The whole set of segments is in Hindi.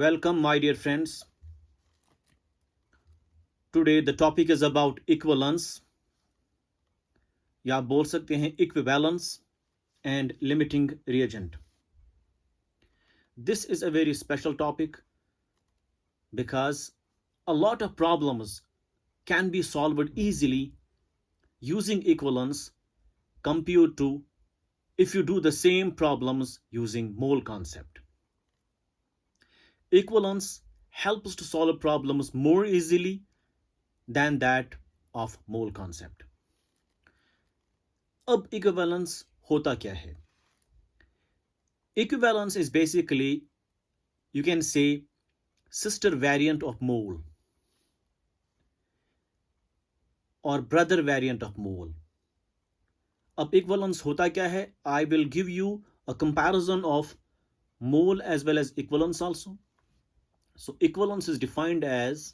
Welcome, my dear friends. Today the topic is about equivalence, या बोल सकते हैं equivalence and limiting reagent. This is a very special topic because a lot of problems can be solved easily using equivalence compared to if you do the same problems using mole concept. Equivalence helps to solve problems more easily than that of mole concept. अब इक्विवेलेंस होता क्या है? Equivalence is basically, you can say, sister variant of mole or brother variant of mole. अब equivalence होता क्या है? I will give you a comparison of mole as well as equivalence also. So equivalence is defined as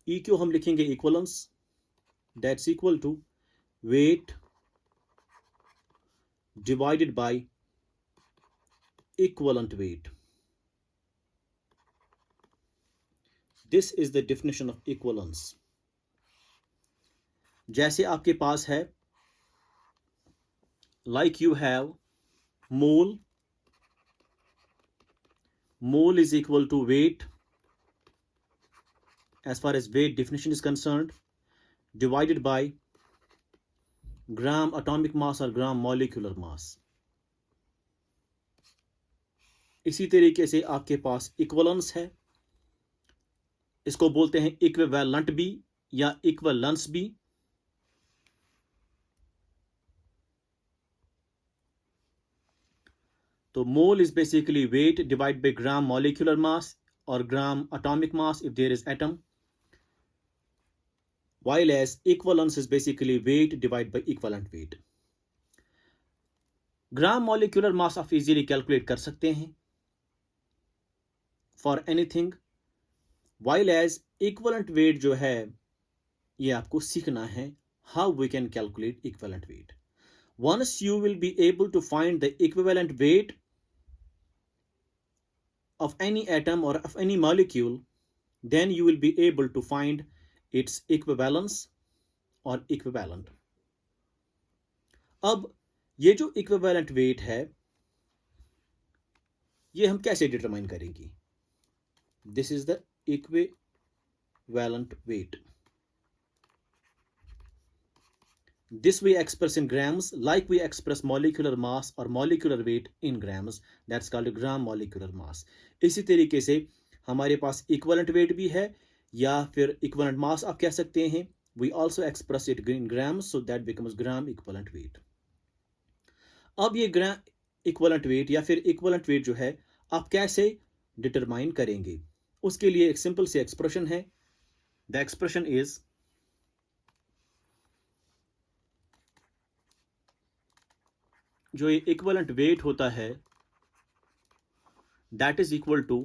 E क्यों हम लिखेंगे equivalence, that's equal to weight divided by equivalent weight. This is the definition of equivalence. जैसे आपके पास है, like you have mole is equal to weight as far as weight definition is concerned, divided by gram atomic mass or gram molecular mass. इसी तरीके से आपके पास इक्वलेंस है, इसको बोलते हैं इक्विवेलेंट भी या इक्वलेंस भी. तो mole is basically weight divided by gram molecular mass or gram atomic mass if there is atom, while as equivalence is basically weight divided by equivalent weight. Gram molecular mass आप इजीली कैलकुलेट कर सकते हैं for anything, while as equivalent weight जो है ये आपको सीखना है how we can calculate equivalent weight. Once you will be able to find the equivalent weight of any atom or of any molecule, then you will be able to find its equivalence or equivalent. अब ये जो equivalent weight है ये हम कैसे डिटरमाइन करेंगे? This is the equivalent weight. This we express in grams like we express molecular mass or molecular weight in grams. That's called gram molecular mass. इसी तरीके से हमारे पास equivalent weight भी है या फिर equivalent mass आप कह सकते हैं. We also express it in grams, so that becomes gram equivalent weight. अब ये ग्राम equivalent weight या फिर equivalent weight जो है आप कैसे डिटरमाइन करेंगे? उसके लिए एक सिंपल सी एक्सप्रेशन है. द एक्सप्रेशन इज जो ये इक्वलेंट वेट होता है that is equal to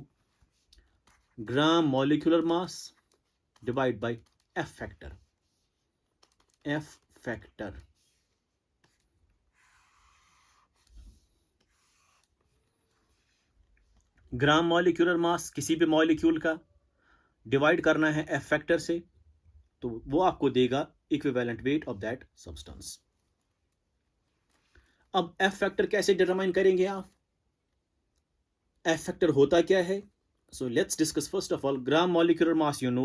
gram molecular mass divide by F factor. Gram molecular mass किसी भी मॉलिक्यूल का डिवाइड करना है एफ फैक्टर से, तो वो आपको देगा equivalent weight of that substance. अब एफ फैक्टर कैसे डिटरमाइन करेंगे आप? एफ फैक्टर होता क्या है? So let's discuss first of all gram molecular mass you know.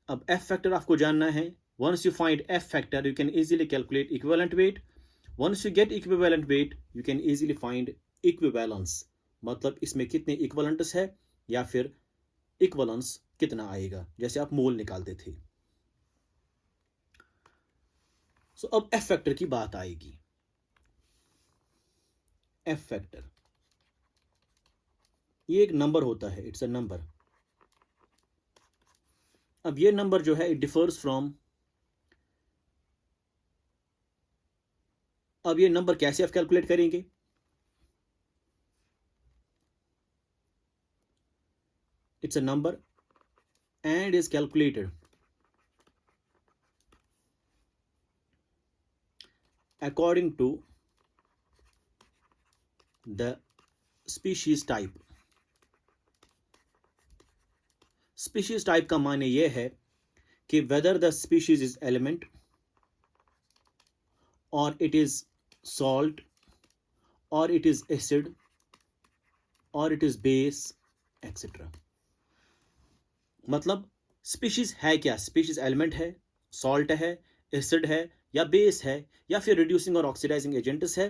अब एफ फैक्टर आपको जानना है. Once you find F factor you can easily calculate equivalent weight. Once you get equivalent weight you can easily find equivalence, मतलब इसमें कितने इक्विवेलेंट्स है या फिर इक्विवेलेंस कितना आएगा, जैसे आप मोल निकालते थे. सो अब एफ फैक्टर की बात आएगी. एफ फैक्टर ये एक नंबर होता है, इट्स अ नंबर. अब ये नंबर जो है इट डिफर्स फ्रॉम, अब ये नंबर कैसे आप कैलकुलेट करेंगे? It's a number and is calculated according to the species type. Species type का माने यह है कि whether the species is element और इट इज सॉल्ट और इट इज एसिड और इट इज बेस एक्सेट्रा। मतलब स्पीशीज है क्या? स्पीशीज एलिमेंट है, सॉल्ट है, एसिड है या बेस है या फिर रिड्यूसिंग और ऑक्सीडाइजिंग एजेंट्स है,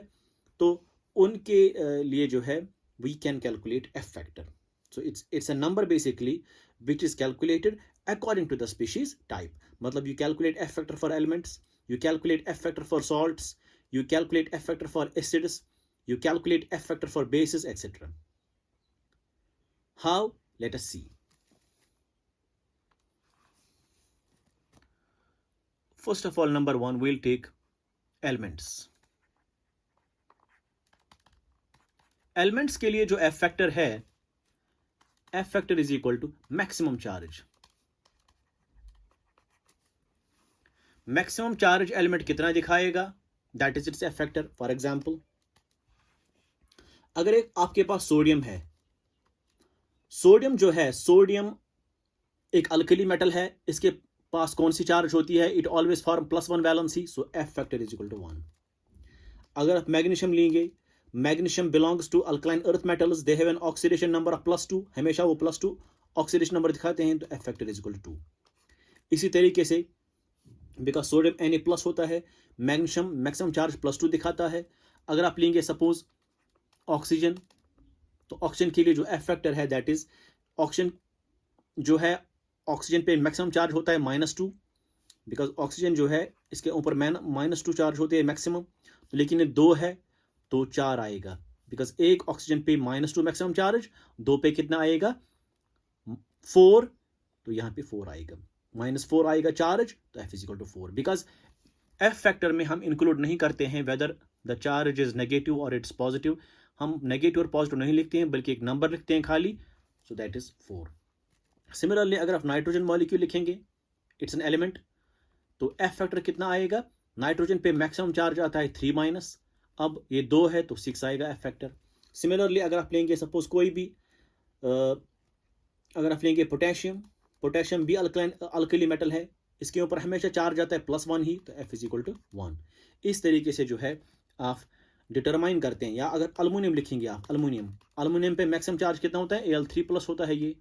तो उनके लिए जो है we can calculate F factor. So it's a number basically which is calculated according to the species type. मतलब you calculate F factor for elements, you calculate F factor for salts, you calculate F factor for acids, you calculate F factor for bases, etc. How? Let us see. First of all, number one, we'll take elements. Elements के लिए जो F factor है, F factor is equal to maximum charge. Maximum charge element कितना दिखाएगा? That is its F factor. For example, अगर एक आपके पास सोडियम है, सोडियम जो है, सोडियम एक अल्कली मेटल है, इसके पास कौन सी चार्ज होती है? It always form +1 valency, so F factor is equal to 1। अगर आप मैग्नीशियम लेंगे, magnesium belongs to alkaline earth metals, they have an oxidation number of +2, हमेशा वो +2 ऑक्सीडेशन नंबर दिखाते हैं, तो F factor is equal to 2। इसी तरीके से बिकॉज सोडियम Na+ होता है, मैग्नीशियम मैक्सिमम चार्ज +2 दिखाता है। अगर आप लेंगे सपोज ऑक्सीजन, तो ऑक्सीजन के लिए जो एफ फैक्टर है दैट इज, ऑक्सीजन जो है, ऑक्सीजन पे मैक्सिमम चार्ज होता है -2, बिकॉज ऑक्सीजन जो है इसके ऊपर -2 चार्ज होते हैं मैक्सिमम, तो लेकिन ये 2 है तो 4 आएगा, बिकॉज एक ऑक्सीजन पे -2 मैक्सिमम चार्ज, 2 पे कितना आएगा? 4, तो यहाँ पे 4 आएगा, -4 आएगा चार्ज, तो F is equal to 4। Because F factor में हम इंक्लूड नहीं करते हैं whether the charge is negative और इट्स पॉजिटिव। हम नेगेटिव और पॉजिटिव नहीं लिखते हैं, बल्कि एक नंबर लिखते हैं खाली, सो दैट इज 4। सिमिलरली अगर आप नाइट्रोजन मॉलिक्यूल लिखेंगे, इट्स एन एलिमेंट, तो एफ फैक्टर कितना आएगा? नाइट्रोजन पे मैक्सिमम चार्ज आता है 3-, अब ये 2 है तो 6 आएगा एफ फैक्टर। सिमिलरली अगर आप लेंगे सपोज कोई भी अगर आप लेंगे पोटेशियम, पोटेशियम भी अल्कली मेटल है, इसके ऊपर हमेशा चार्ज आता है +1 ही, तो एफ इज इक्वल टू 1। इस तरीके से जो है आप डिटरमाइन करते हैं। या अगर अल्मोनियम लिखेंगे आप, अल्मोनियम पे मैक्सिमम चार्ज कितना होता है? Al3+ होता है ये,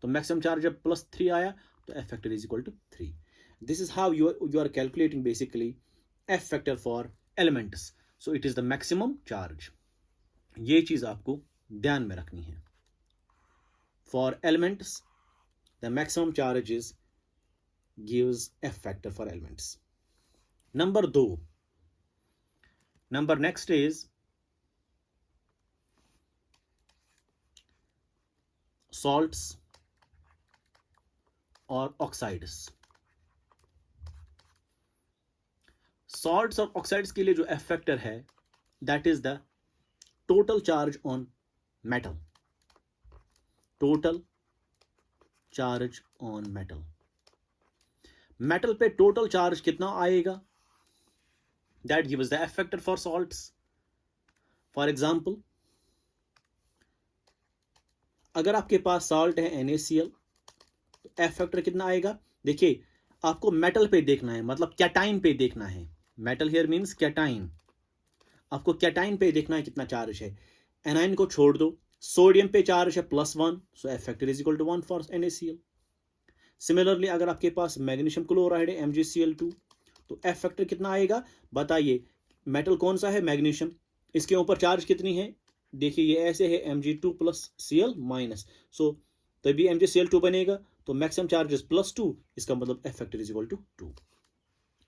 तो मैक्सिमम चार्ज जब +3 आया तो F factor is equal to 3। This is how you are calculating basically F factor for elements. So it is the maximum charge. ये चीज आपको ध्यान में रखनी है। For elements the maximum charge is gives F factor for elements. Number 2, number next is salts और ऑक्साइड्स। सॉल्ट्स और ऑक्साइड्स के लिए जो एफ फैक्टर है that is the total charge on metal, total charge on metal. Metal पे टोटल चार्ज कितना आएगा? That gives the F factor for salts. For example, अगर आपके पास सॉल्ट है NaCl, तो एफ फैक्टर कितना आएगा? देखिए, आपको मेटल पे देखना है, मतलब कैटाइन पे देखना है। Metal here means cation. आपको कैटाइन पे देखना है कितना चार्ज है। एनाइन को छोड़ दो, सोडियम पे चार्ज है +1, so F factor is equal to 1 for NaCl। Similarly अगर आपके पास मैग्नीशियम क्लोराइड है MgCl2, तो एफ फैक्टर कितना आएगा? बताइए, मेटल कौन सा है? मैग्नीशियम, इसके ऊपर चार्ज कितनी है? देखिए ये ऐसे है Mg2+Cl-, सो तभी MgCl2 बनेगा, तो मैक्सिमम चार्ज इज +2, इसका मतलब F factor is equal to 2।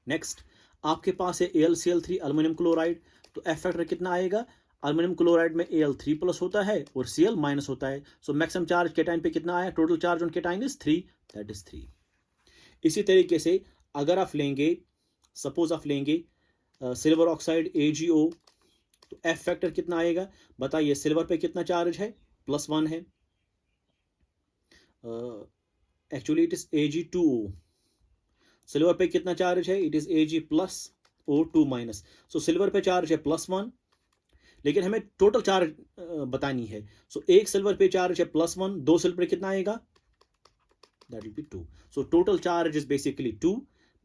Next आपके पास है AlCl3 अल्युमिनियम क्लोराइड, तो एफ फैक्टर कितना आएगा? अल्युमिनियम क्लोराइड में Al3+ होता है और Cl- होता है, सो मैक्सिमम चार्ज केटाइन पे कितना आया? Total charge on cation is 3, that is 3। इसी तरीके से अगर आप लेंगे, सपोज आप लेंगे सिल्वर ऑक्साइड AgO, तो एफ फैक्टर कितना आएगा? बताइए, सिल्वर पे कितना चार्ज है? +1 है, actually it is Ag2O। Silver पे कितना चार्ज है? It is Ag+, SiO2 minus. So silver पे चार्ज है +1, लेकिन हमें टोटल चार्ज बतानी है। सो एक सिल्वर पे चार्ज है +1, दो सिल्वर पे कितना आएगा, that will be 2। So total charge is basically 2,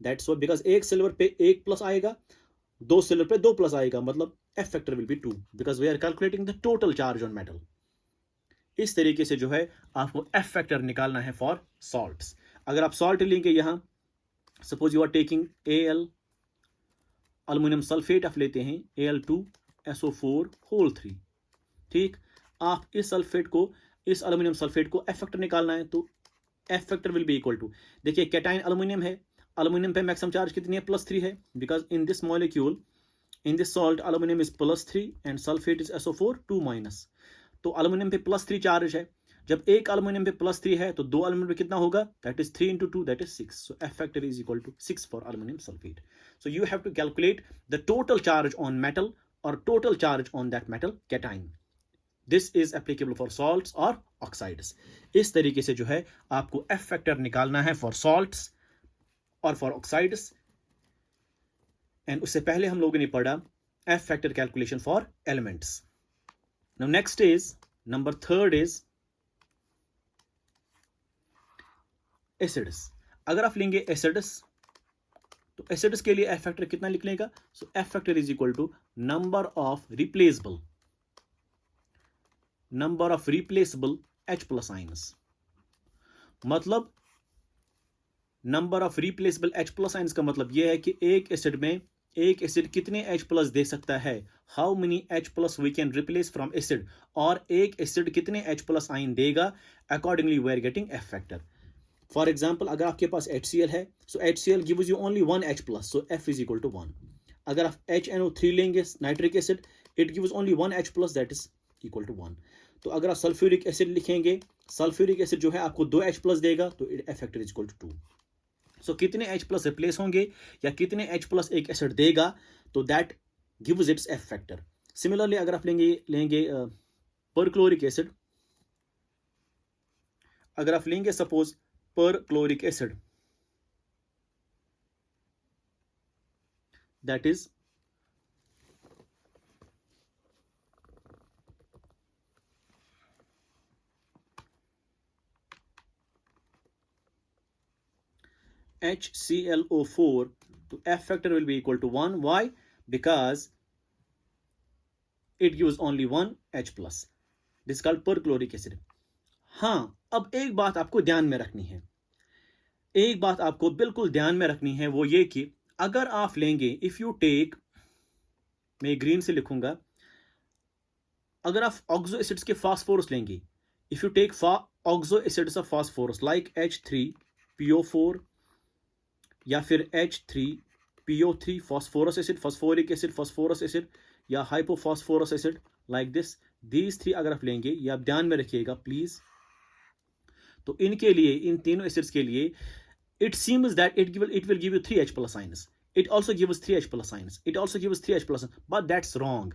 that's why, because एक सिल्वर पे एक प्लस आएगा, दो सिल्वर पे दो प्लस आएगा, मतलब F factor will be 2, because we are calculating the total charge on metal. इस तरीके से जो है आपको एफ फैक्टर निकालना है फॉर सॉल्ट्स। अगर आप सॉल्ट लेंगे यहां, suppose you are taking Al aluminium sulphate आप लेते हैं Al2SO4 होल 3, ठीक। आप इस सल्फेट को, इस अल्युमिनियम सल्फेट को एफ फैक्टर निकालना है, तो F factor will be equal to, देखिए कैटाइन अल्युमिनियम है, अल्युमिनियम पे मैक्सिमम चार्ज कितनी है, +3 है, because in this molecule, in this salt aluminium is +3 and sulphate is SO4 2 minus. तो अल्युमिनियम पे +3 चार्ज है, जब एक अल्युमिनियम पे +3 है तो दो अल्युमिनियम पे कितना होगा, that is 3 into 2, that is 6। So F factor is equal to 6 for aluminium sulphate. So you have to calculate the total charge on metal और total charge on that metal cation. This is applicable for salts और ऑक्साइड्स। इस तरीके से जो है आपको एफ फैक्टर निकालना है फॉर सॉल्ट्स और फॉर ऑक्साइड्स। एंड उससे पहले हम लोगों ने पढ़ा F factor calculation for elements. Now next is, number third is acids. अगर आप लेंगे एसिड्स, तो एसिड्स के लिए एफ फैक्टर कितना लिख लेगा, so F factor is equal to number of replaceable H+ ions. मतलब number of replaceable H+ ions का मतलब यह है कि एक एसिड में एक एसिड कितने H+ दे सकता है, how many H+ we can replace from acid, और एक एसिड कितने H+ आयन देगा, accordingly we are getting F factor. For example, अगर आपके पास HCl है, so HCl gives you only 1 H+, so F is equal to 1। अगर आप HNO3 लेंगे, nitric acid, it gives only 1 H+, that is equal to 1। तो अगर आप सल्फ्यूरिक एसिड लिखेंगे, सल्फ्यूरिक एसिड जो है आपको 2 H+ देगा, तो F factor is equal to 2। So कितने H+ रिप्लेस होंगे या कितने H+ एक एसिड देगा, तो that gives it's F factor. Similarly अगर आप लेंगे परक्लोरिक एसिड, अगर आप लेंगे suppose perchloric acid, that is HClO4, तो F factor will be equal to 1. Why? Because it gives only 1 H+. This is called perchloric acid. हाँ, अब एक बात आपको ध्यान में रखनी है, एक बात आपको बिल्कुल ध्यान में रखनी है, वो ये कि अगर आप लेंगे, इफ यू टेक, मैं ग्रीन से लिखूंगा, अगर आप ऑक्सो एसिड्स के फास्फोरस लेंगे, if you take oxo acids of phosphorus like H3PO4 या फिर H3PO3 phosphorous acid, phosphoric acid, phosphorous acid या hypophosphorous acid, like this, these 3 अगर आप लेंगे, ये आप ध्यान में रखिएगा प्लीज। तो इनके लिए, इन तीनों एसिड्स के लिए, it seems that it will give you 3 H+ ions. It also gives 3 H+ ions. It also gives 3 H+, but that's wrong.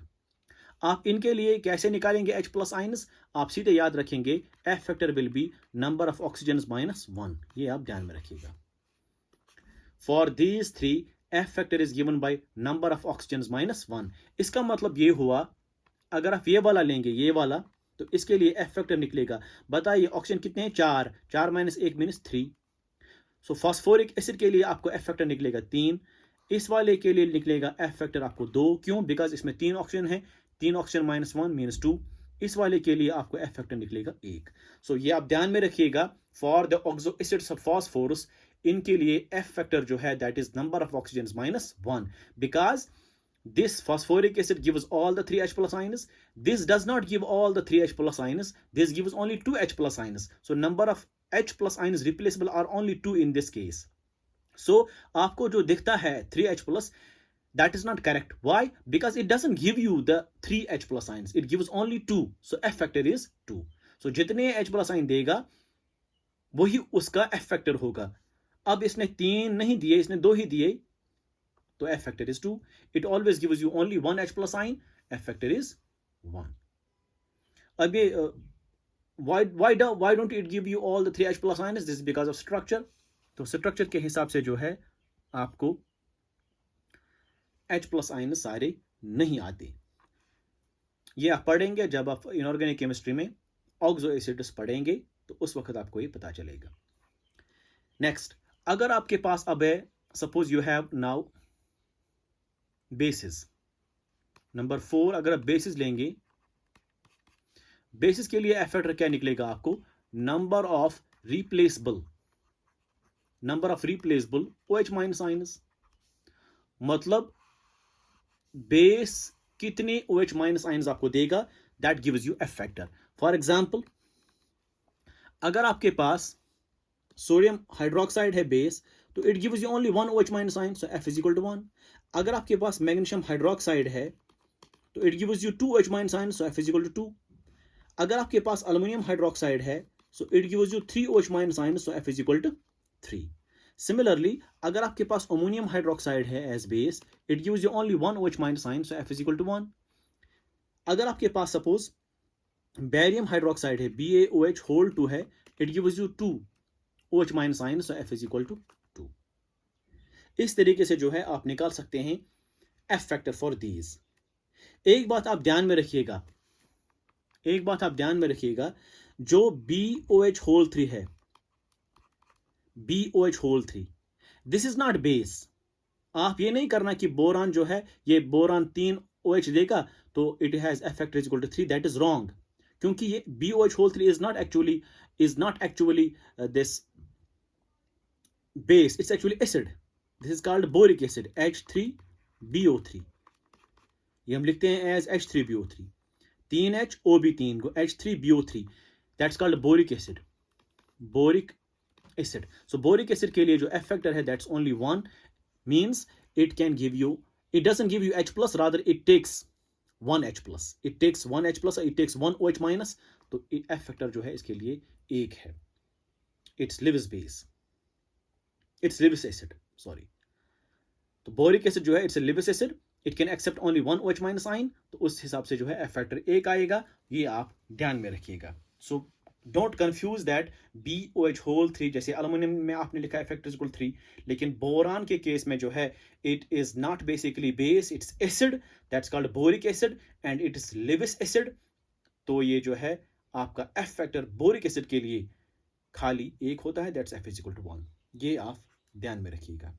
आप इनके लिए कैसे निकालेंगे H+ ions? आप सीधे याद रखेंगे F factor will be number of oxygens -1. ये आप ध्यान में रखिएगा। For these 3, F factor is given by number of oxygens -1. इसका मतलब ये हुआ, अगर आप ये वाला लेंगे, ये वाला, तो इसके लिए F factor निकलेगा, बताइए ऑक्सीजन कितने हैं, 4, 4 - 1 मीन्स 3। सो फास्फोरिक एसिड के लिए आपको एफ फैक्टर निकलेगा 3, इस वाले के लिए निकलेगा एफ फैक्टर आपको 2, क्यों, बिकॉज इसमें 3 ऑक्सीजन है, 3 ऑक्सीजन -1 मीन्स 2। इस वाले के लिए आपको एफ फैक्टर निकलेगा 1। सो ये आप ध्यान में रखिएगा, for the oxo acids of phosphorus, इनके लिए एफ फैक्टर जो है that is number of oxygen -1, because this phosphoric acid gives all the 3 H+ ions. This does not give all the 3 H+ ions. This gives only 2 H+ ions. So number of H+ ions replaceable are only 2 in this case. So आपको जो दिखता है 3 H+, that is not correct. Why? Because it doesn't give you the 3 H+ ions. It gives only 2. So F factor is 2. So जितने H+ ion देगा वही उसका F factor होगा। अब इसने 3 नहीं दिए, इसने 2 ही दिए, तो F factor is 2. It always gives you only 1 H+ ion. F factor is 1. अब ये why don't it give you all the 3 H+ ions? This is because of structure. तो structure के हिसाब से जो है आपको H+ आयन सारे नहीं आते। ये आप पढ़ेंगे जब आप इनऑर्गेनिक केमिस्ट्री में ऑक्सो एसिड्स पढ़ेंगे, तो उस वक्त आपको ये पता चलेगा। नेक्स्ट, अगर आपके पास अब है, suppose you have now basis number 4, अगर आप बेसिस लेंगे, बेसिस के लिए एफ फैक्टर क्या निकलेगा आपको? Number of replaceable OH minus ions, मतलब बेस कितने OH माइनस आयंस आपको देगा, that gives you F factor. For example, अगर आपके पास सोडियम हाइड्रोक्साइड है बेस, तो it gives you only 1 OH minus ion, so F is equal to 1। अगर आपके पास मैग्नीशियम हाइड्रोक्साइड है, तो it gives you 2 OH minus ion, so F is equal to 2। अगर आपके पास अल्युमिनियम हाइड्रोक्साइड है, so it gives you 3 OH minus ion, so F is equal to 3। Similarly, अगर आपके पास अमोनियम हाइड्रोक्साइड है as base, it gives you only 1 OH minus ion, so F is equal to 1। अगर आपके पास सपोज बेरियम हाइड्रोक्साइड है, BaOH होल 2 है, it gives you 2 OH minus ion, so F is equal to 2। इस तरीके से जो है आप निकाल सकते हैं एफ फैक्टर फॉर दीज। एक बात आप ध्यान में रखिएगा, जो BOH होल 3 है, BOH whole 3, this is not base. आप ये नहीं करना कि बोरान जो है ये बोरान 3 OH देगा तो it has F factor is equal to 3, that is wrong. क्योंकि ये BOH whole 3 is not actually this base, it's actually acid. This is called boric acid, H3BO3। ये हम लिखते हैं एज H3BO3, 3HOB3 को H3BO3, that's called boric acid. So boric acid के लिए जो एफ फैक्टर है that's only 1, means it doesn't give you H+, rather it takes 1 H+, it takes 1 OH minus, तो एफ फैक्टर जो है इसके लिए 1 है। It's Lewis acid, sorry. तो बोरिक एसिड जो है it's Lewis acid, it can accept only 1 OH minus ion, तो उस हिसाब से जो है एफ फैक्टर 1 आएगा। ये आप ध्यान में रखिएगा। So don't confuse that BOH whole 3, जैसे एल्युमिनियम में आपने लिखा है एफ फैक्टर इक्वल 3, लेकिन बोरान के केस में जो है it is not basically base, it's acid, that's called boric acid and it is Lewis acid. तो ये जो है आपका एफ फैक्टर बोरिक एसिड के लिए खाली 1 होता है, that's F is equal to 1। ये आप ध्यान में रखिएगा।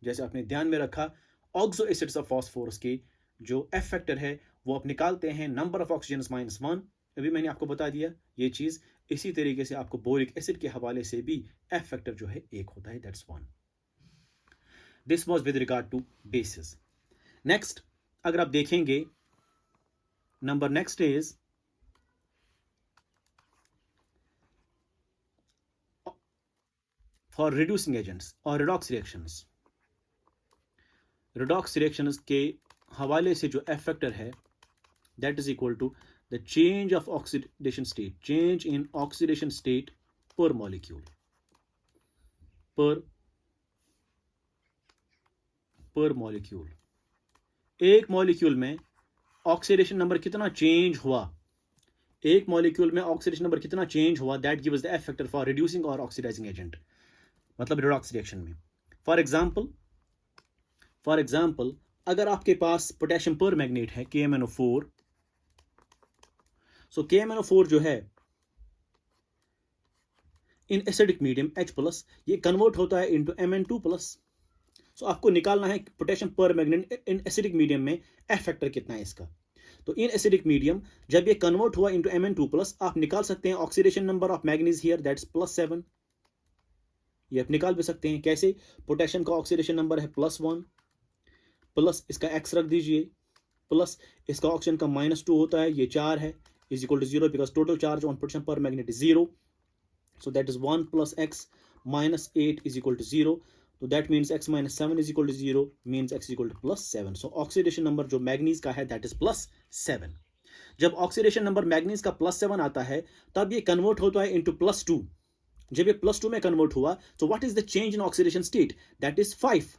जैसे आपने ध्यान में रखा ऑक्सो एसिड्स ऑफ फास्फोरस के जो एफ फैक्टर है वो आप निकालते हैं नंबर ऑफ ऑक्सीजन -1, अभी मैंने आपको बता दिया ये चीज। इसी तरीके से आपको बोरिक एसिड के हवाले से भी एफ फैक्टर जो है 1 होता है, that's 1। This was with regard to basis. Next अगर आप देखेंगे, number next is for reducing agents और रिडॉक्स रिएक्शंस के हवाले से जो एफ फैक्टर है that is equal to the change of oxidation state, change in oxidation state per molecule, per molecule. एक मॉलिक्यूल में ऑक्सीडेशन नंबर कितना चेंज हुआ, that gives the F factor for reducing और ऑक्सीडाइजिंग एजेंट, मतलब रिडॉक्स रिएक्शन में। फॉर एग्जाम्पल अगर आपके पास पोटेशियम पर मैग्नेट है KMnO4, सो KMnO4 जो है इन एसिडिक मीडियम H+, ये कन्वर्ट होता है इनटू Mn2+। सो आपको निकालना है पोटेशियम पर मैग्नेट इन एसिडिक मीडियम में एफ फैक्टर कितना है इसका। तो इन एसिडिक मीडियम जब ये कन्वर्ट हुआ इनटू Mn2+, आप निकाल सकते हैं oxidation number of manganese here, that's +7। ये आप निकाल भी सकते हैं कैसे, पोटेशियम का ऑक्सीडेशन नंबर है +1, प्लस इसका x रख दीजिए, प्लस इसका ऑक्सीजन का -2 होता है, ये 4 है, is equal to 0 because total charge on potassium permanganate is 0, so that is 1 + x -8 is equal to 0, तो that means x - 7 is equal to 0 means x is equal to +7। So oxidation number जो मैग्नीज का है दैट इज +7। जब ऑक्सीडेशन नंबर मैग्नीज का +7 आता है तब ये कन्वर्ट होता है इनटू +2। जब ये +2 में कन्वर्ट हुआ तो what is the change in oxidation state, that is 5।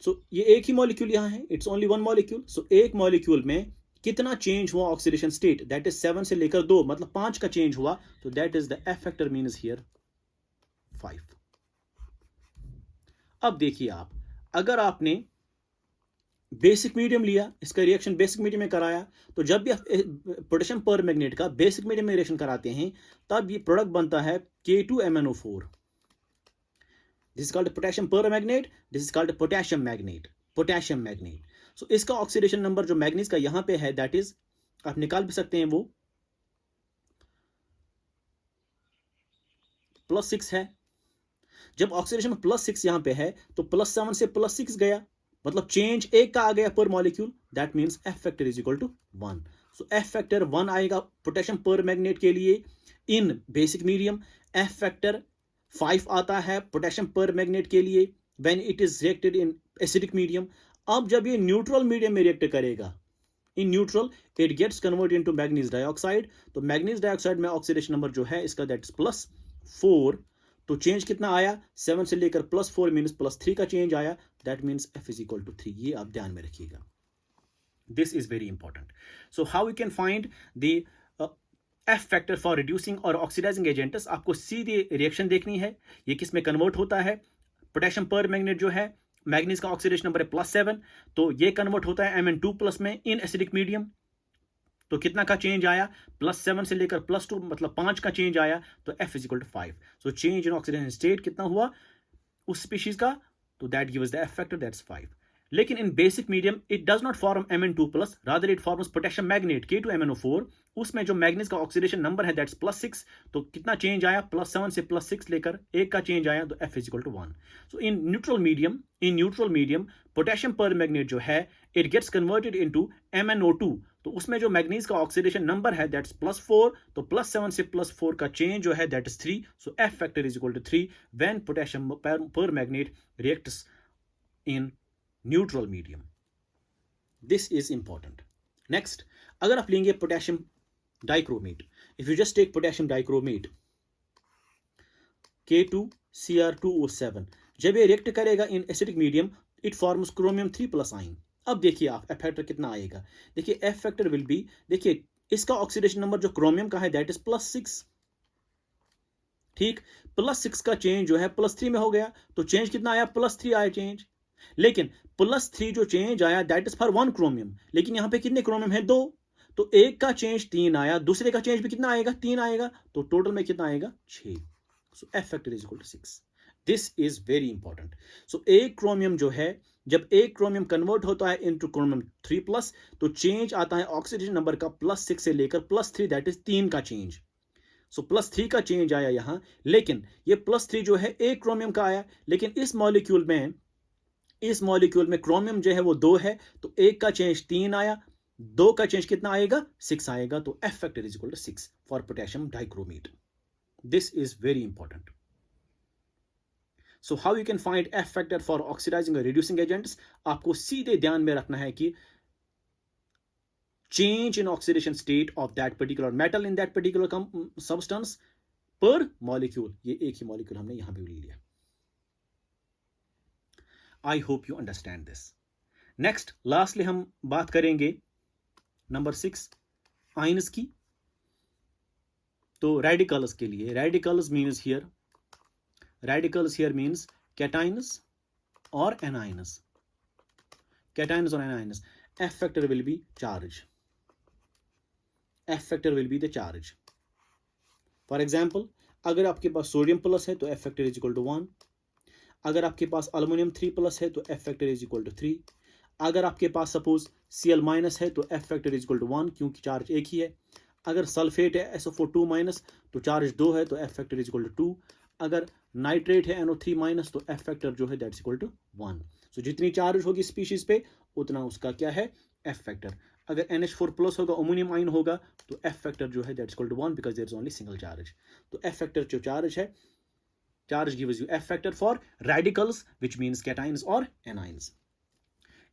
सो ये एक ही मॉलिक्यूल यहाँ है, इट्स ओनली 1 मॉलिक्यूल। सो एक मॉलिक्यूल में कितना चेंज हुआ ऑक्सीडेशन स्टेट, दैट इज 7 से लेकर 2, मतलब 5 का चेंज हुआ, तो that is the F factor means here 5। अब देखिए आप, अगर आपने बेसिक मीडियम लिया, इसका रिएक्शन बेसिक मीडियम में कराया, तो जब भी आप पोटेशियम पर मैग्नेट का बेसिक मीडियम में रिएक्शन कराते हैं तब ये प्रोडक्ट बनता है K2MnO4. This is called potassium permanganate, this is called potassium manganate, potassium manganate. So इसका ऑक्सीडेशन नंबर जो मैग्नीज का यहां पे है दैट इज, आप निकाल भी सकते हैं, वो +6 है. जब ऑक्सीडेशन में +6 यहां पे है तो +7 से +6 गया, मतलब चेंज एक का आ गया per molecule, that means F factor is equal to 1. So F factor 1 आएगा पोटेशियम पर मैग्नेट के लिए in basic medium. F factor 5 आता है पोटेशियम पर मैग्नेट के लिए when it is reacted in acidic medium. अब जब ये न्यूट्रल मीडियम में रिएक्ट करेगा, in neutral it gets converted into manganese dioxide. तो मैग्नीज डाइऑक्साइड में ऑक्सीडेशन नंबर जो है इसका दैट इज +4. तो चेंज कितना आया, 7 से लेकर +4 मीन्स +3 का चेंज आया, that means F is equal to 3. ये आप ध्यान में रखिएगा, this is very important. So how we can find the F factor for reducing और ऑक्सीडाइजिंग एजेंट्स. आपको सीधी रिएक्शन देखनी है, ये किस में कन्वर्ट होता है. पोटेशियम पर मैग्नेट जो है, मैग्नीज का ऑक्सीडेशन नंबर है +7, तो ये कन्वर्ट होता है Mn2+ में इन एसिडिक मीडियम. तो कितना का चेंज आया, +7 से लेकर +2 मतलब 5 का चेंज आया, तो F is equal to 5. So change in oxidation state कितना हुआ उस स्पीशीज का, तो that gives the F factor, that's 5. लेकिन in basic medium it does not form Mn2+, rather it forms potassium manganate K2MnO4. उसमें जो मैग्नीज का ऑक्सीडेशन नंबर है दैट्स +6, तो कितना चेंज आया, +7 से +6 लेकर एक का चेंज आया, तो F is equal to 1. So in neutral medium potassium permanganate जो है it gets converted into MnO2. तो उसमें जो मैग्नीज का ऑक्सीडेशन नंबर है दैट्स +4, तो +7 से +4 का चेंज जो है that is 3. So F factor is equal to 3 when potassium permanganate reacts in neutral medium. This is important. Next, अगर आप लेंगे potassium dichromate, if you just take potassium dichromate K2Cr2O7, जब ये रिएक्ट करेगा in acidic medium it forms chromium 3+ ion. अब देखिए आप एफ फैक्टर कितना आएगा, देखिए एफ फैक्टर विल बी, देखिए इसका ऑक्सीडेशन नंबर जो क्रोमियम का है दैट इज +6. ठीक, +6 का चेंज जो है +3 में हो गया, तो चेंज कितना आया, +3 आया चेंज. लेकिन +3 जो चेंज आया दैट इज फॉर 1 क्रोमियम, लेकिन यहां पे कितने क्रोमियम है, 2. तो एक का चेंज 3 आया, दूसरे का चेंज भी कितना आएगा, 3 आएगा, तो टोटल में कितना आएगा, 6. So F factor is equal to 6. This is very important. So एक क्रोमियम जो है, जब एक क्रोमियम कन्वर्ट होता है इनटू क्रोमियम 3+, तो चेंज आता है ऑक्सीडेशन नंबर का +6 से लेकर +3, दैट इज 3 का चेंज. सो +3 का चेंज आया यहां, लेकिन ये +3 जो है एक क्रोमियम का आया, लेकिन इस मॉलिक्यूल में क्रोमियम जो है वो 2 है, तो एक का चेंज 3 आया, 2 का चेंज कितना आएगा, 6 आएगा. तो F factor is equal to 6 for potassium dichromate. This is very important. So how you can find F factor for oxidising और रिड्यूसिंग एजेंट्स. आपको सीधे ध्यान में रखना है कि change in oxidation state of that particular metal in that particular substance per molecule. ये एक ही मॉलिक्यूल हमने यहां भी ले लिया. I hope you understand this. Next, lastly हम बात करेंगे नंबर 6 आइंस की. तो रेडिकल्स के लिए, रेडिकल्स हियर मीन्स कैटाइन्स और एनाइन्स. कैटाइन्स और anions. F factor will be charge. F factor will be the charge. For example, अगर आपके पास सोडियम प्लस है तो F factor is equal to 1. अगर आपके पास अल्युमिनियम 3+ है तो F factor is equal to 3. अगर आपके पास सपोज Cl- है तो F factor is equal to 1, क्योंकि चार्ज एक ही है. अगर सल्फेट है SO4 तो चार्ज 2 है, तो F factor is equal to 2. अगर नाइट्रेट है NO3- तो F factor जो है दैट्स इक्वल टू 1. सो जितनी चार्ज होगी स्पीशीज पे उतना उसका क्या है, F factor. अगर NH4+ होगा, अमोनियम आइन होगा, तो F फैक्टर जो है that's equal to 1 because there is only single charge. तो F फैक्टर जो चार्ज है, charge gives you F factor for radicals which means cations और एनाइन्स.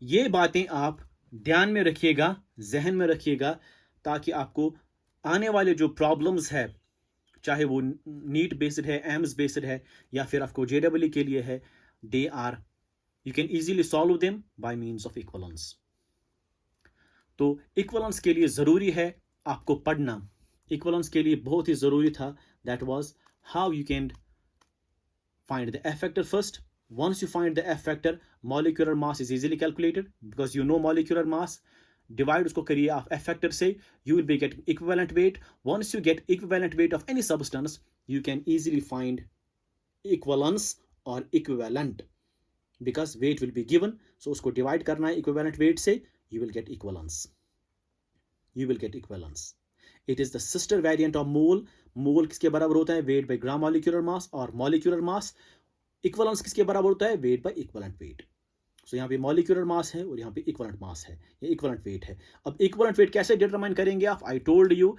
ये बातें आप ध्यान में रखिएगा, जहन में रखिएगा, ताकि आपको आने वाले जो प्रॉब्लम्स है, चाहे वो नीट बेस्ड है, एम्स बेस्ड है, या फिर आपको JEE के लिए है, they are you can easily solve them by means of equivalence. तो इक्विवेलेंस के लिए ज़रूरी है आपको पढ़ना. इक्विवेलेंस के लिए बहुत ही ज़रूरी था. That was how you can find the F factor first, once you find the F factor, molecular mass is easily calculated because you know molecular mass. Divide उसको करिए आप F factor से, you will be getting equivalent weight. Once you get equivalent weight of any substance, you can easily find equivalence or equivalent because weight will be given. So उसको divide करना है equivalent weight से, you will get equivalence. You will get equivalence. It is the sister variant of mole. Mole किसके बराबर होता है? Weight by gram molecular mass और molecular mass. Equivalence किसके बराबर होता है? Weight by equivalent weight. So यहाँ पे molecular mass है और यहाँ पे equivalent mass है, ये equivalent weight है. अब equivalent weight कैसे determine करेंगे आप? I told you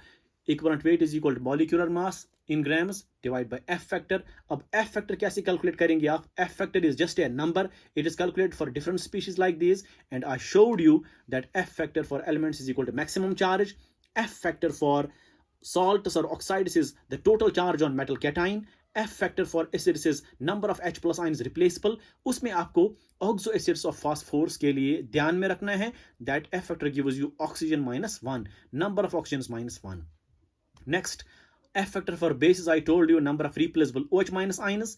equivalent weight is equal to molecular mass in grams divided by F factor. अब F factor कैसे calculate करेंगे आप? F factor is just a number. It is calculated for different species like these, and I showed you that F factor for elements is equal to maximum charge. F factor for salts or oxides is the total charge on metal cation. F factor for acids is number of H plus ions replaceable. उसमें आपको oxo acids of phosphorus के लिए ध्यान में रखना है that F factor gives you oxygen minus 1, number of oxygens minus 1. Next, F factor for bases I told you number of replaceable OH minus ions.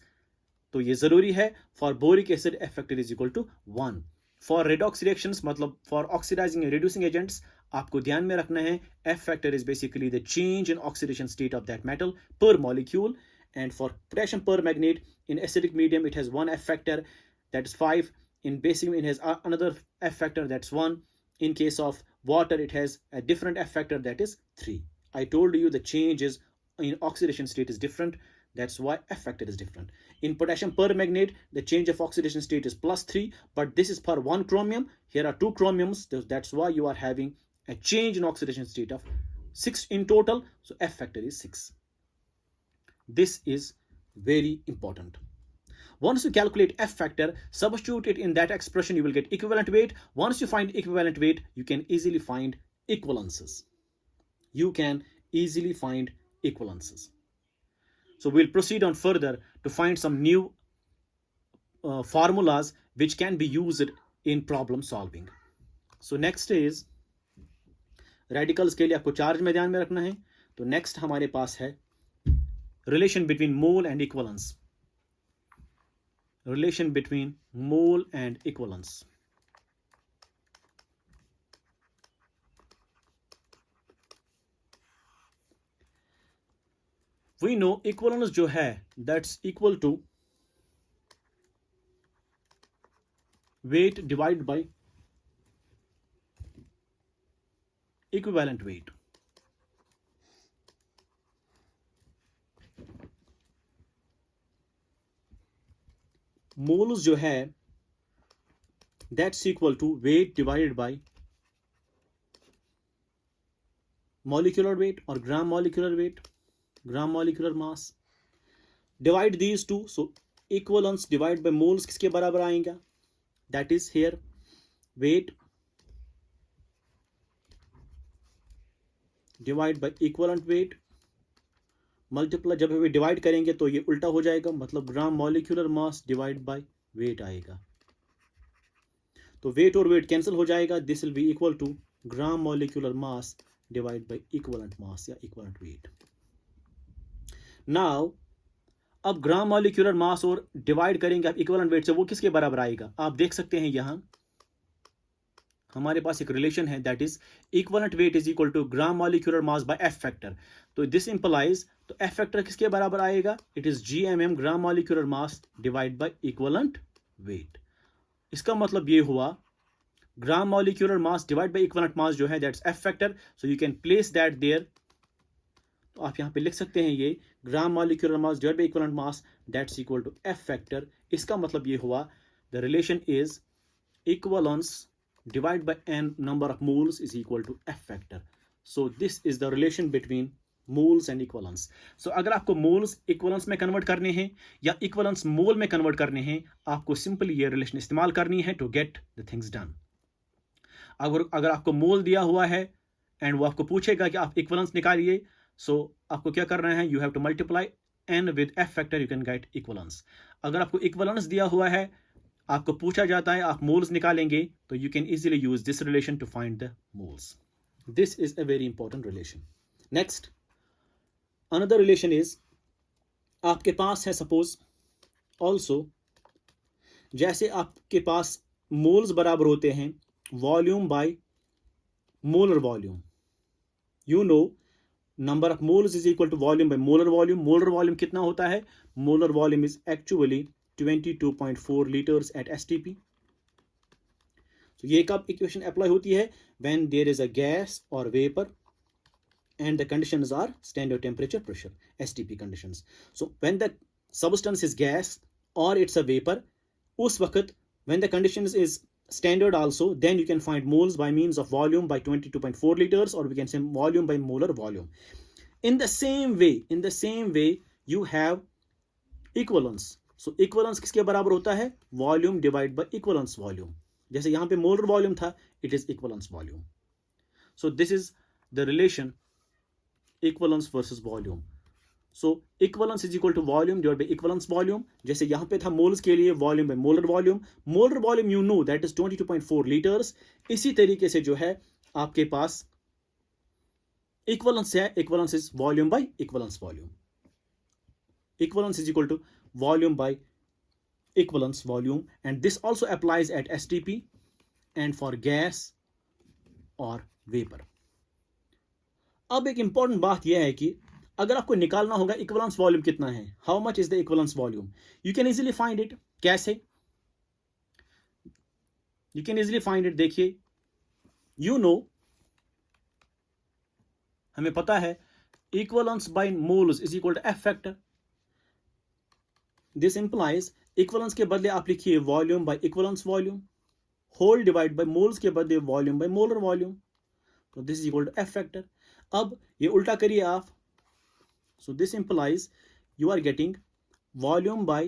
तो ये जरूरी है. For boric acid F factor is equal to 1. For redox reactions मतलब for oxidizing and reducing agents आपको ध्यान में रखना है F factor is basically the change in oxidation state of that metal per molecule. And for potassium permanganate in acidic medium it has one F factor, that is 5. In basic it has another F factor, that's 1. In case of water it has a different F factor, that is 3. I told you the change is in oxidation state is different, that's why F factor is different. In potassium permanganate the change of oxidation state is +3, but this is per 1 chromium. Here are 2 chromiums, that's why you are having a change in oxidation state of 6 in total, so F factor is 6. This is very important. Once you calculate F factor, substitute it in that expression, you will get equivalent weight. Once you find equivalent weight, you can easily find equivalences. You can easily find equivalences. So we'll proceed on further to find some new formulas which can be used in problem solving. So next is radicals के लिए आपको चार्ज में ध्यान में रखना है. तो next हमारे पास है relation between mole and equivalence. Relation between mole and equivalence. We know equivalence जो है that's equal to weight divided by equivalent weight. Moles जो है that's equal to weight divided by molecular weight or gram molecular weight, gram molecular mass. Divide these two, so equivalence divided by moles किसके बराबर आएगा? That is here weight divided by equivalent weight multiply, जब वे डिवाइड करेंगे तो ये उल्टा हो जाएगा, मतलब gram molecular mass divide by weight आएगा. तो वेट और वेट कैंसिल हो जाएगा. This will be equal to gram molecular mass divide by equivalent mass या इक्विवेलेंट वेट. नाउ अब ग्राम मॉलिक्यूलर मास और डिवाइड करेंगे आप इक्विवेलेंट वेट से, वो किसके बराबर आएगा? आप देख सकते हैं यहां हमारे पास एक रिलेशन है that is equivalent weight is equal to gram molecular mass by F factor. तो दिस इंप्लाइज, तो एफ फैक्टर किसके बराबर आएगा? It is GMM gram molecular mass divide by equivalent weight. इसका मतलब ये हुआ gram molecular mass divide by equivalent mass जो है that's F factor. So you can place that there. तो आप यहां पे लिख सकते हैं ये gram molecular mass divide by equivalent mass that's equal to F factor. इसका मतलब ये हुआ the relation is equivalence divided by n number of moles is equal to F factor. So this is the relation between moles and equivalence. So अगर आपको moles equivalence में convert करने हैं या equivalence mole में convert करने हैं, आपको simply ये relation इस्तेमाल करनी है to get the things done. अगर आपको mole दिया हुआ है and वो आपको पूछेगा कि आप equivalence निकालिए, so आपको क्या करना है? You have to multiply n with F factor, you can get equivalence. अगर आपको equivalence दिया हुआ है, आपको पूछा जाता है आप मोल्स निकालेंगे, तो you can easily use this relation to find the moles. This is a very important relation. Next another relation is आपके पास है सपोज ऑल्सो जैसे आपके पास मोल्स बराबर होते हैं volume by molar volume, you know number of moles is equal to volume by molar volume. Molar volume कितना होता है? Molar volume is actually 22.4 litres at STP. तो ये कब इक्वेशन अप्लाई होती है? When there is a gas और vapour and the conditions are standard temperature, pressure, STP conditions. So when the substance is gas or it's a vapor, us waqt when the conditions is standard also, then you can find moles by means of volume by 22.4 liters, or we can say volume by molar volume. In the same way you have equivalence. So equivalence किसके बराबर होता है? Volume divided by equivalence volume. जैसे यहाँ पे molar volume था, it is equivalence volume. So this is the relation equivalence versus volume. So equivalence is equal to volume divided by equivalence volume. जैसे यहाँ पे था मोल्स के लिए volume by molar volume. Molar volume you know that is 22.4 liters. इसी तरीके से जो है आपके पास equivalence है, equivalence is volume by equivalence volume. Equivalence is equal to volume by equivalence volume, and this also applies at STP and for gas or vapor. अब एक इंपॉर्टेंट बात यह है कि अगर आपको निकालना होगा इक्विवेलेंस वॉल्यूम कितना है, how much is the equivalence volume, you can easily find it. कैसे you can easily find it? देखिए, यू नो हमें पता है equivalence by moles is equal to F factor. This implies equivalence के बदले आप लिखिए volume by equivalence volume, whole divide by moles के बदले वॉल्यूम बाय मोलर वॉल्यूम. तो this is equal to F factor. अब ये उल्टा करिए आप. So this implies you are getting volume by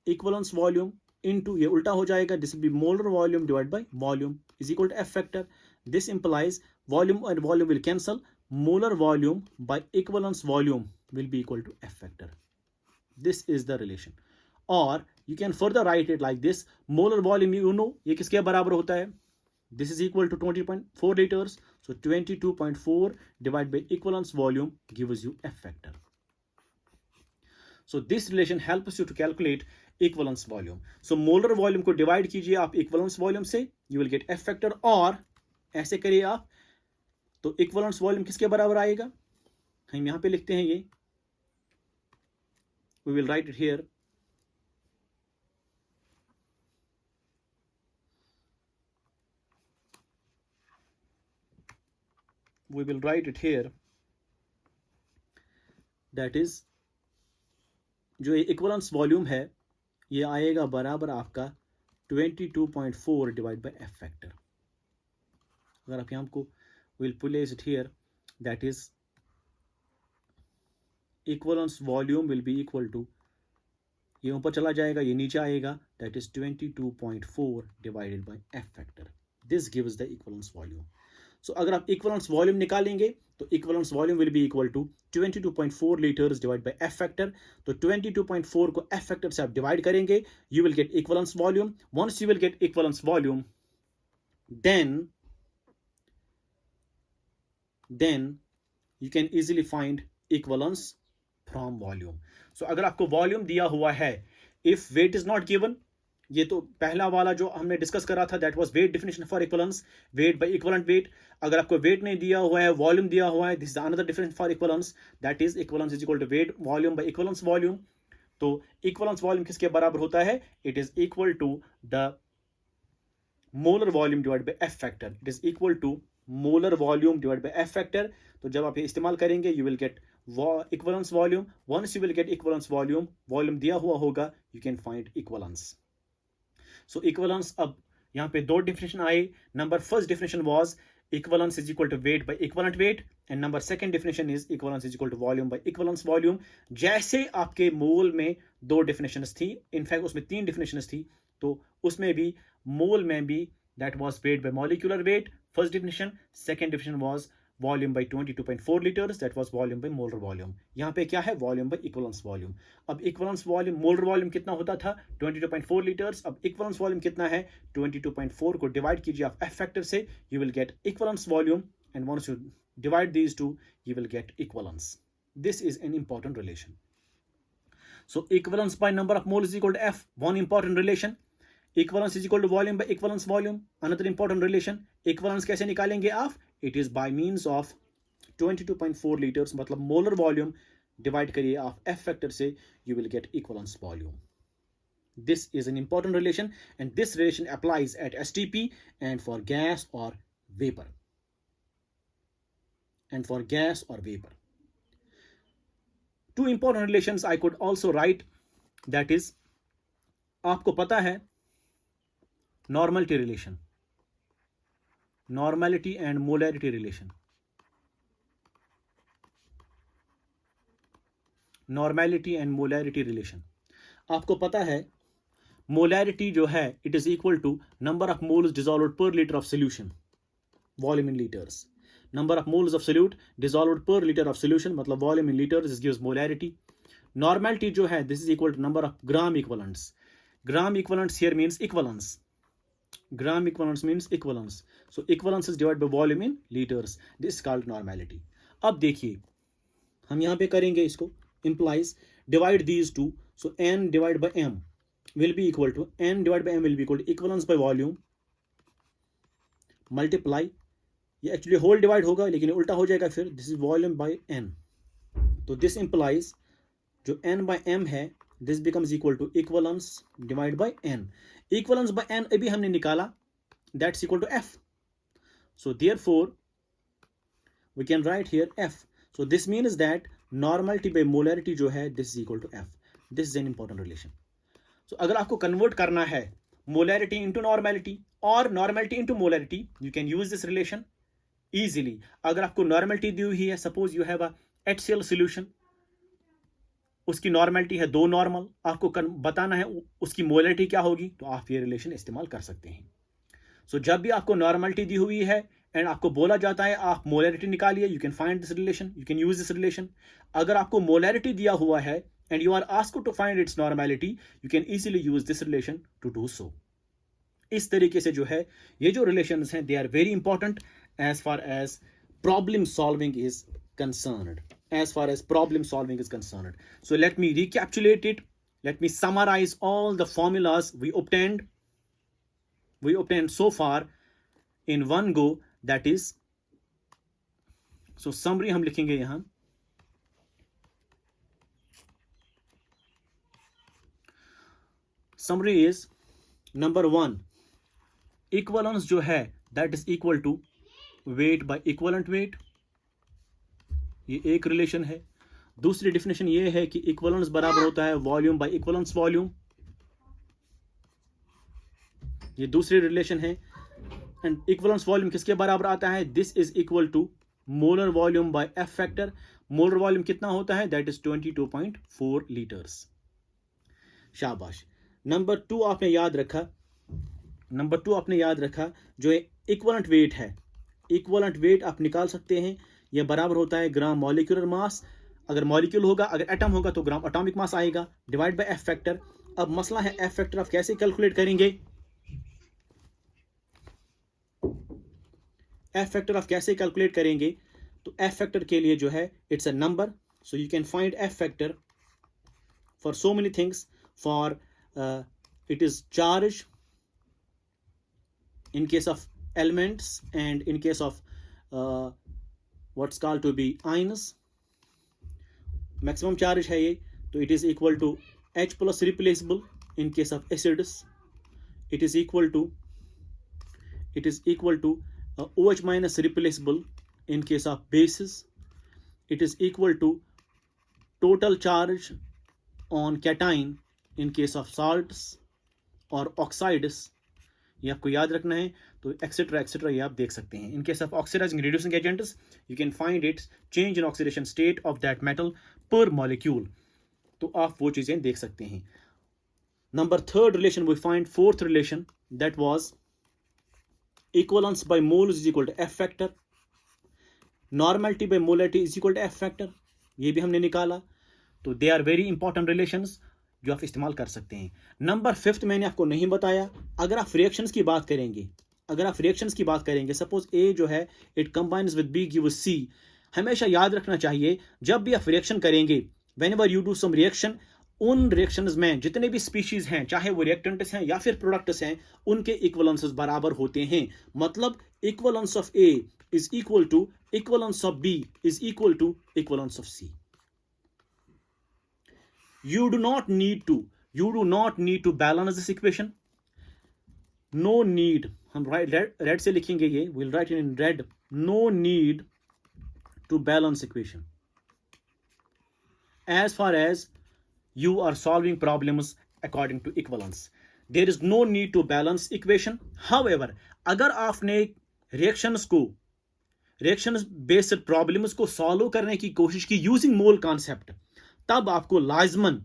equivalence volume into, ये उल्टा हो जाएगा, this will be molar volume divide by volume is equal to F factor. This implies volume and volume will cancel, molar volume by equivalence volume will be equal to F factor. This is the relation. और you can further write it like this, molar volume you know ये किसके बराबर होता है? This is equal to 20.4 liters. So 22.4 divided by equivalence volume gives you F factor. So this relation helps you to calculate equivalence volume. So molar volume को divide कीजिए आप equivalence volume से, you will get F factor. और ऐसे करिए आप तो equivalence volume किसके बराबर आएगा? हम यहाँ पे लिखते हैं ये, we will write it here. We will write it here, that is जो ये इक्विवेलेंस वॉल्यूम है ये आएगा बराबर आपका 22.4 डिवाइड बाय एफ फैक्टर. अगर आप यहाँ को will place it here, that is equivalence volume will be equal to, ये ऊपर चला जाएगा ये नीचे आएगा, that is 22.4 divided by F factor. This gives the equivalence volume. So अगर आप इक्विवेलेंस वॉल्यूम निकालेंगे तो equivalence volume will be equal to 22.4 litres divide by F factor. तो 22.4 को एफ फैक्टर से आप डिवाइड करेंगे, you will get equivalence volume. Once you will get equivalence volume, then you can easily find equivalence from volume. So अगर आपको वॉल्यूम दिया हुआ है, if weight is not given, ये तो पहला वाला जो हमने डिस्कस करा था, that was weight definition for equivalence, weight by equivalent weight. अगर आपको वेट नहीं दिया हुआ है, वॉल्यूम दिया हुआ है, this is another difference for equivalence, that is equivalence is equal to weight volume by equivalence volume. तो इक्विवेलेंस वॉल्यूम किसके बराबर होता है? It is equal to the molar volume divide by F factor. It is equal to molar volume divide by F factor. तो जब आप ये इस्तेमाल करेंगे you will get equivalence volume. Once you will get equivalence volume, volume दिया हुआ होगा, you can find equivalence. So equivalence, अब यहाँ पे दो डिफिनेशन आए. Number first definition was equivalence is equal to weight by equivalent weight, and number second definition is equivalence is equal to volume by equivalence volume. जैसे आपके मोल में दो डिफिनेशंस थी, इनफैक्ट उसमें तीन डिफिनेशंस थी, तो उसमें भी मोल में भी that was weight by molecular weight, first definition. Second definition was volume by 22.4 litres, that was volume by molar volume. यहाँ पे क्या है? Volume by equivalence volume. अब इक्विवेलेंस वॉल्यूम, मोलर वॉल्यूम कितना होता था? 22.4 लीटर्स. अब इक्विवेलेंस वॉल्यूम कितना है? 22.4 को डिवाइड कीजिए आप एफ फैक्टर से, you will get equivalence volume, and once you divide these two, you will get equivalence. This is an important relation. So equivalence by number of moles is equal to F, one important relation. Equivalence is equal to volume by equivalence volume, another important relation. Equivalence कैसे निकालेंगे आप? It is by means of 22.4 litres, मतलब मोलर वॉल्यूम डिवाइड करिए आप एफ फैक्टर से, you will get equivalence volume. This is an important relation, and this relation applies at STP and for gas or vapor. Two important relations I could also write, that is, आपको पता है normality relation, normality and molarity relation. Normality and molarity relation. आपको पता है मोलैरिटी जो है it is equal to number of moles dissolved per litre of solution, volume in litres. Number of moles of solute dissolved per litre of solution, मतलब volume in litres, this gives molarity. Normality जो है this is equal to number of gram equivalents. Gram equivalents here means equivalence, gram equivalence means equivalence, so equivalence is divided by volume in litres, this is called normality. अब देखिए हम यहां पे करेंगे इसको, implies divide these two, so n divided by m will be equal to equivalence by volume multiply, ये actually whole divide होगा लेकिन उल्टा हो जाएगा फिर, this is volume by n, तो this implies जो n by m है this becomes equal to equivalence divided by n। equivalence by n अभी हमने निकाला, that's equal to f, so therefore we can write here f, so this means that normality by molarity जो है this is equal to F, this is an important relation. So अगर आपको कन्वर्ट करना है मोलैरिटी इंटू नॉर्मेलिटी और normality into molarity, you can use this relation easily. अगर आपको नॉर्मेलिटी दी हुई है, suppose you have a HCl solution, उसकी नॉर्मेलिटी है 2 नॉर्मल, आपको बताना है उसकी मोलैरिटी क्या होगी, तो आप ये रिलेशन इस्तेमाल कर सकते हैं। सो जब भी आपको नॉर्मेलिटी दी हुई है एंड आपको बोला जाता है आप मोलैरिटी निकालिए, you can find this relation, you can use this relation. अगर आपको मोलैरिटी दिया हुआ है and you are asked to find its normality, you can easily use this relation to do so. इस तरीके से जो है ये जो रिलेशंस हैं they are very important as far as problem solving is concerned, So let me recapitulate it, let me summarize all the formulas we obtained so far in one go, that is, so summary हम लिखेंगे यहां, summary is number 1, equivalence जो है that is equal to weight by equivalent weight, ये एक रिलेशन है। दूसरी डेफिनेशन ये है कि इक्वलेंस बराबर होता है वॉल्यूम बाय इक्वलेंस वॉल्यूम, ये दूसरी रिलेशन है। एंड इक्वलेंस वॉल्यूम किसके बराबर आता है, this is equal to molar volume by F factor. Molar volume कितना होता है, दैट इज 22.4 लीटर्स। शाबाश। नंबर 2 आपने याद रखा, जो इक्वलेंट वेट है, इक्वलेंट वेट आप निकाल सकते हैं, यह बराबर होता है ग्राम मॉलिक्यूलर मास। अगर मॉलिक्यूल होगा, अगर एटम होगा तो ग्राम एटॉमिक मास आएगा, डिवाइड बाय एफ फैक्टर। अब मसला है एफ फैक्टर आप कैसे कैलकुलेट करेंगे, तो एफ फैक्टर के लिए जो है it's a number, so you can find F factor for so many things, for it is charge in case of elements and in case of what's called to be ions, maximum charge है ये, तो it is equal to H plus replaceable in case of acids, it is equal to OH minus replaceable in case of bases, it is equal to total charge on cation in case of salts or oxides, ये आपको याद रखना है। तो एक्सेट्रा ये आप देख सकते हैं। In case of oxidizing reducing agents you can find its change in oxidation state of that metal पर मॉलिक्यूल, तो आप वो चीजें देख सकते हैं। Number 3 relation we find, 4th relation, that was equivalence by moles is equal to F factor, normality by molarity is equal to F factor, ये भी हमने निकाला। तो they are very important relations जो आप इस्तेमाल कर सकते हैं। नंबर 5 मैंने आपको नहीं बताया, अगर आप रिएक्शंस की बात करेंगे, सपोज ए जो है it combines with B gives C, हमेशा याद रखना चाहिए जब भी आप रिएक्शन करेंगे, whenever you do some reaction, उन रिएक्शंस में जितने भी स्पीशीज हैं, चाहे वो रिएक्टेंट्स हैं या फिर प्रोडक्ट्स हैं, उनके इक्वलेंसेस बराबर होते हैं। मतलब equivalence of A is equal to equivalence of B is equal to equivalence of C. you do not need to balance this equation. No need, हम रेड से लिखेंगे ये, we'll write it in red. No need to balance equation as far as you are solving problems according to equivalence. There is no need to balance equation. However, अगर आपने रिएक्शंस बेस्ड प्रॉब्लम्स को सॉल्व करने की कोशिश की यूजिंग मोल कॉन्सेप्ट, तब आपको लाजमन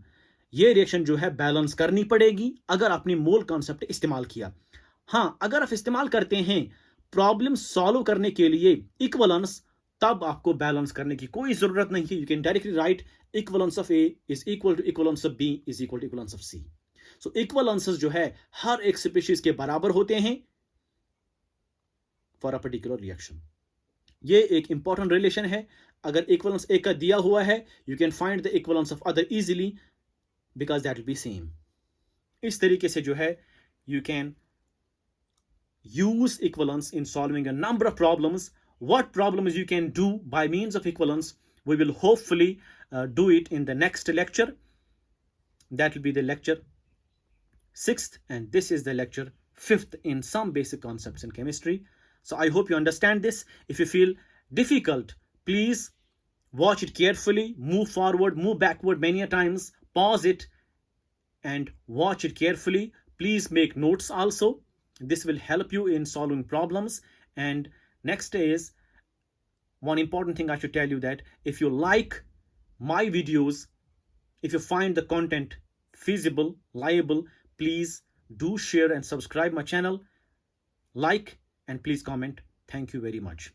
ये रिएक्शन जो है बैलेंस करनी पड़ेगी अगर आपने मोल कॉन्सेप्ट इस्तेमाल किया। हाँ, अगर आप इस्तेमाल करते हैं प्रॉब्लम सॉल्व करने के लिए इक्वलेंस, तब आपको बैलेंस करने की कोई जरूरत नहीं है। You can directly write equivalence of A is equal to equivalence of B is equal to equivalence of C. So equivalences जो है हर एक स्पीशीज के बराबर होते हैं फॉर अ पर्टिकुलर रिएक्शन। ये एक इंपॉर्टेंट रिलेशन है। अगर इक्वलेंस ए का दिया हुआ है, you can find the equivalence of other easily because that will be same. इस तरीके से जो है you can use equivalence in solving a number of problems. What problems you can do by means of equivalence, we will hopefully do it in the next lecture. That will be the lecture 6th, and this is the lecture 5th in some basic concepts in chemistry. So I hope you understand this. If you feel difficult, please watch it carefully, move forward, move backward many a times, pause it and watch it carefully. Please make notes also. This will help you in solving problems. And next is one important thing I should tell you, that if you like my videos, if you find the content feasible, liable, please do share and subscribe my channel, like, and please comment. Thank you very much.